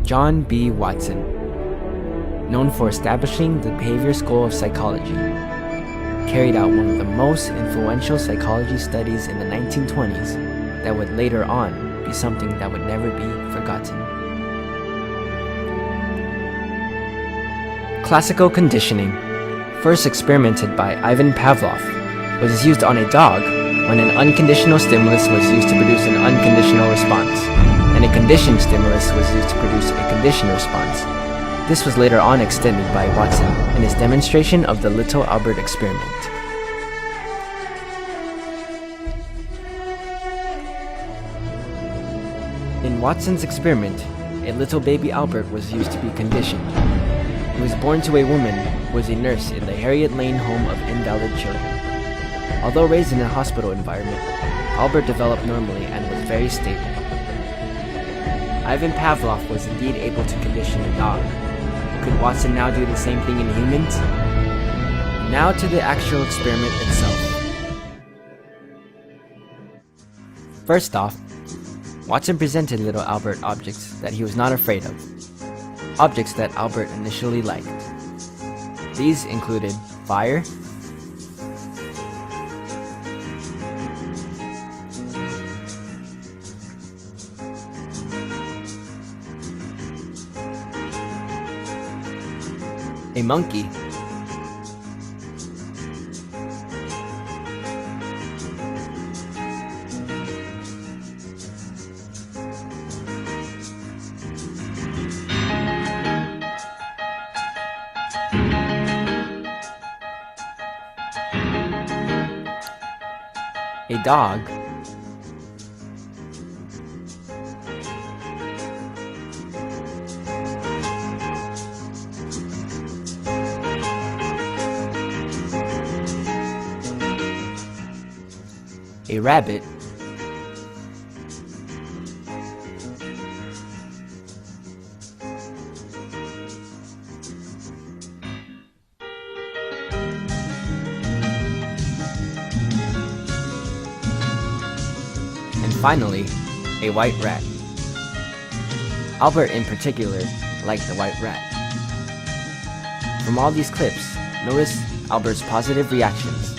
John B. Watson, known for establishing the Behavior School of Psychology, carried out one of the most influential psychology studies in the 1920s that would later on be something that would never be forgotten. Classical conditioning, first experimented by Ivan Pavlov, was used on a dog when an unconditional stimulus was used to produce an unconditional response, and a conditioned stimulus was used to produce a conditioned response. This was later on extended by Watson in his demonstration of the Little Albert experiment. In Watson's experiment, a little baby Albert was used to be conditioned. He was born to a woman who was a nurse in the Harriet Lane Home of Invalid Children. Although raised in a hospital environment, Albert developed normally and was very stable. Ivan Pavlov was indeed able to condition a dog. Could Watson now do the same thing in humans? Now to the actual experiment itself. First off, Watson presented little Albert objects that he was not afraid of, objects that Albert initially liked. These included fire, a monkey, a dog, a rabbit, and finally, a white rat. Albert in particular liked the white rat. From all these clips, notice Albert's positive reactions.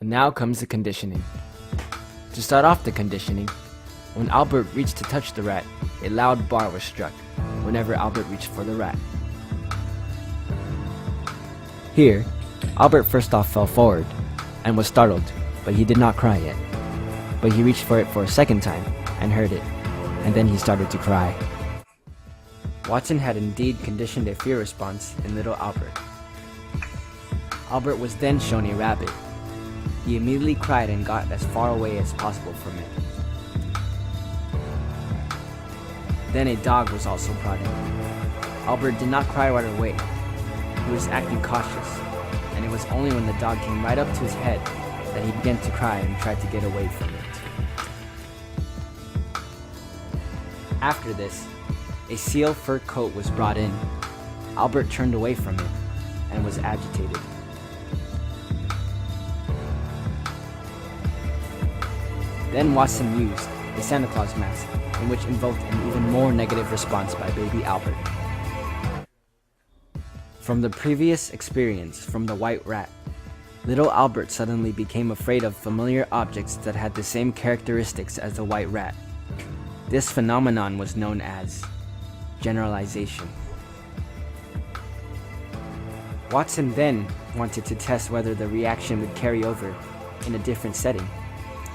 And now comes the conditioning. To start off the conditioning, when Albert reached to touch the rat, a loud bar was struck whenever Albert reached for the rat. Here, Albert first off fell forward and was startled, but he did not cry yet. But he reached for it for a second time and heard it, and then he started to cry. Watson had indeed conditioned a fear response in little Albert. Albert was then shown a rabbit. He immediately cried and got as far away as possible from it. Then a dog was also brought in. Albert did not cry right away. He was acting cautious, and it was only when the dog came right up to his head that he began to cry and tried to get away from it. After this, a seal fur coat was brought in. Albert turned away from it and was agitated. Then Watson used a Santa Claus mask, in which invoked an even more negative response by baby Albert. From the previous experience from the white rat, little Albert suddenly became afraid of familiar objects that had the same characteristics as the white rat. This phenomenon was known as generalization. Watson then wanted to test whether the reaction would carry over in a different setting.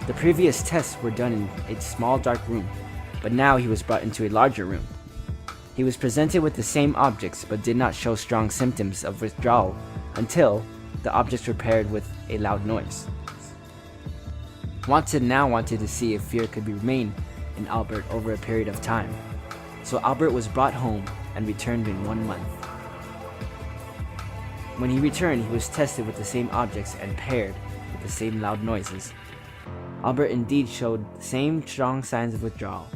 The previous tests were done in a small dark room, but now he was brought into a larger room. He was presented with the same objects but did not show strong symptoms of withdrawal until the objects were paired with a loud noise. Watson now wanted to see if fear could remain in Albert over a period of time, so Albert was brought home and returned in 1 month. When he returned, he was tested with the same objects and paired with the same loud noises. Albert indeed showed the same strong signs of withdrawal.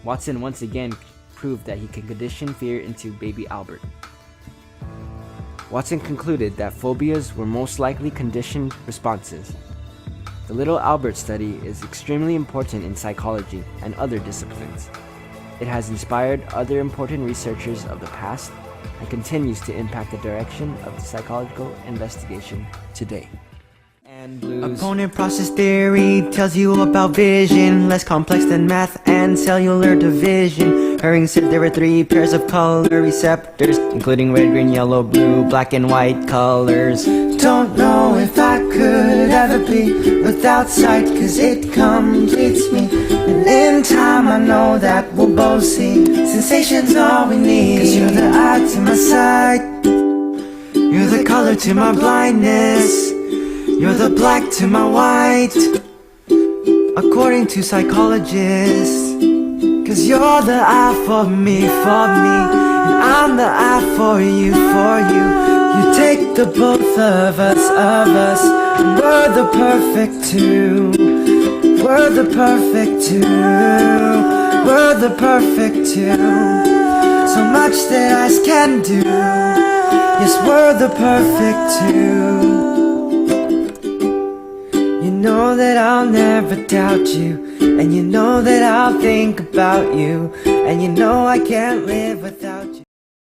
Watson once again proved that he could condition fear into baby Albert. Watson concluded that phobias were most likely conditioned responses. The little Albert study is extremely important in psychology and other disciplines. It has inspired other important researchers of the past and continues to impact the direction of the psychological investigation today. And blues. Opponent process theory tells you about vision, less complex than math and cellular division. Hering said there were 3 pairs of color receptors, including red, green, yellow, blue, black and white colors. Don't know if I could ever be without sight, cause it completes me. And in time I know that we'll both see sensations all we need. Cause you're the eye to my sight, you're the color to my blindness, you're the black to my white, according to psychologists. Cause you're the eye for me, and I'm the eye for you, You take the both of us, and we're the perfect two. We're the perfect two. We're the perfect two. So much that eyes can do. Yes, we're the perfect two. You know that I'll never doubt you, and you know that I'll think about you, and you know I can't live without you.